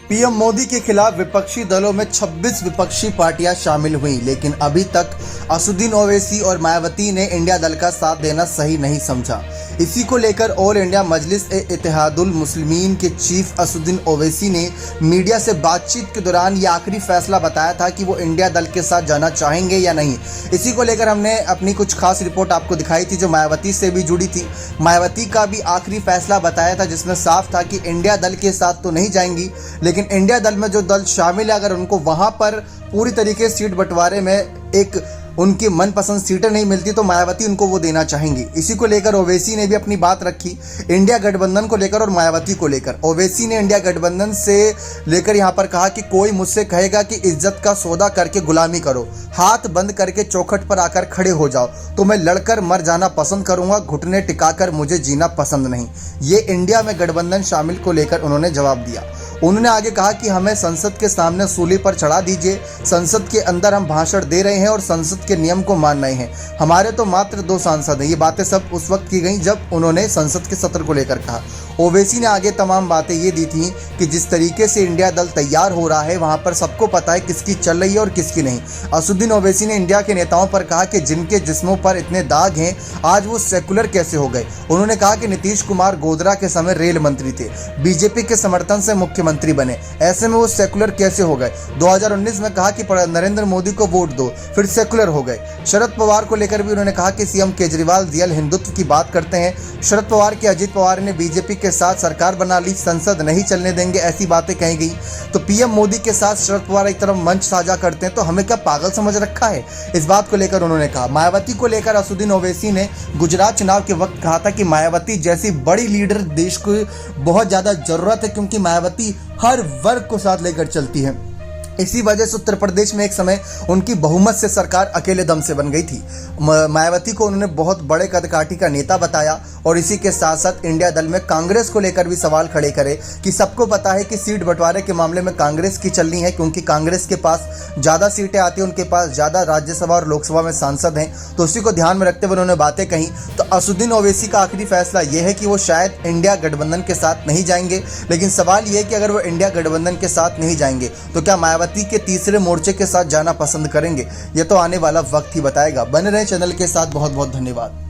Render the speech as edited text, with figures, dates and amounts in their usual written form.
PM Modi के खिलाफ विपक्षी दलों में 26 विपक्षी पार्टियां शामिल हुईं, लेकिन अभी तक असदुद्दीन ओवैसी और मायावती ने इंडिया दल का साथ देना सही नहीं समझा। इसी को लेकर ऑल इंडिया मजलिस-ए-इत्तेहादुल मुस्लिमीन के चीफ असदुद्दीन ओवैसी ने मीडिया से बातचीत के दौरान ये आखिरी फैसला बताया था कि वो इंडिया दल के साथ जाना चाहेंगे या नहीं। इसी को लेकर हमने अपनी कुछ खास रिपोर्ट आपको दिखाई थी जो मायावती से भी जुड़ी थी। मायावती का भी आखिरी फैसला बताया था जिसमें साफ था कि इंडिया दल के साथ तो नहीं जाएंगी, लेकिन इंडिया दल में जो दल शामिल है अगर उनको वहां पर पूरी तरीके से सीट बंटवारे में एक उनकी मनपसंद सीटें नहीं मिलती तो मायावती उनको वो देना चाहेंगी। इसी को लेकर ओवैसी ने भी अपनी बात रखी इंडिया गठबंधन को लेकर और मायावती को लेकर। ओवैसी ने इंडिया गठबंधन से लेकर यहाँ पर कहा कि कोई मुझसे कहेगा कि इज्जत का सौदा करके गुलामी करो, हाथ बंद करके चौखट पर आकर खड़े हो जाओ तो मैं लड़कर मर जाना पसंद करूंगा, घुटने टिकाकर मुझे जीना पसंद नहीं। ये इंडिया में गठबंधन शामिल को लेकर उन्होंने जवाब दिया। उन्होंने आगे कहा कि हमें संसद के सामने सूली पर चढ़ा दीजिए, संसद के अंदर हम भाषण दे रहे हैं और संसद के नियम को मान रहे हैं, हमारे तो मात्र 2 सांसद हैं। ये बातें सब उस वक्त की गई जब उन्होंने संसद के सत्र को लेकर कहा। ओवैसी ने आगे तमाम बातें ये दी थी कि जिस तरीके से इंडिया दल तैयार हो रहा है वहां पर सबको पता है किसकी चल रही है और किसकी नहीं। असदुद्दीन ओवैसी ने इंडिया के नेताओं पर कहा कि जिनके जिस्मों पर इतने दाग हैं आज वो सेकुलर कैसे हो गए। उन्होंने कहा कि नीतीश कुमार गोधरा के समय रेल मंत्री थे, बीजेपी के समर्थन से मुख्यमंत्री बने, ऐसे में वो सेकुलर कैसे हो गए। 2019 में कहा कि नरेंद्र मोदी को वोट दो, फिर सेकुलर हो गए। शरद पवार को लेकर भी उन्होंने कहा कि सीएम केजरीवाल रियल हिंदुत्व की बात करते हैं। शरद पवार के अजित पवार ने बीजेपी के साथ सरकार बना ली, संसद नहीं चलने देंगे, ऐसी बातें कही गई। तो पीएम मोदी के साथ शरद पवार एक तरफ मंच साझा करते हैं तो हमें क्या पागल समझ रखा है, इस बात को लेकर उन्होंने कहा। मायावती को लेकर असदुद्दीन ओवैसी ने गुजरात चुनाव के वक्त कहा था कि मायावती जैसी बड़ी लीडर देश को बहुत ज्यादा जरूरत है क्योंकि मायावती हर वर्ग को साथ लेकर चलती है। इसी वजह से उत्तर प्रदेश में एक समय उनकी बहुमत से सरकार अकेले दम से बन गई थी। मायावती को उन्होंने बहुत बड़े कदकाठी का नेता बताया और इसी के साथ साथ इंडिया दल में कांग्रेस को लेकर भी सवाल खड़े करे कि सबको पता है कि सीट बंटवारे के मामले में कांग्रेस की चलनी है क्योंकि कांग्रेस के पास ज़्यादा सीटें आती हैं, उनके पास ज़्यादा राज्यसभा और लोकसभा में सांसद हैं, तो उसी को ध्यान में रखते हुए उन्होंने बातें कही। तो असदुद्दीन ओवैसी का आखिरी फैसला यह है कि वो शायद इंडिया गठबंधन के साथ नहीं जाएंगे, लेकिन सवाल यह है कि अगर वो इंडिया गठबंधन के साथ नहीं जाएंगे तो क्या मायावती के तीसरे मोर्चे के साथ जाना पसंद करेंगे। यह तो आने वाला वक्त ही बताएगा। बने रहें चैनल के साथ। बहुत बहुत धन्यवाद।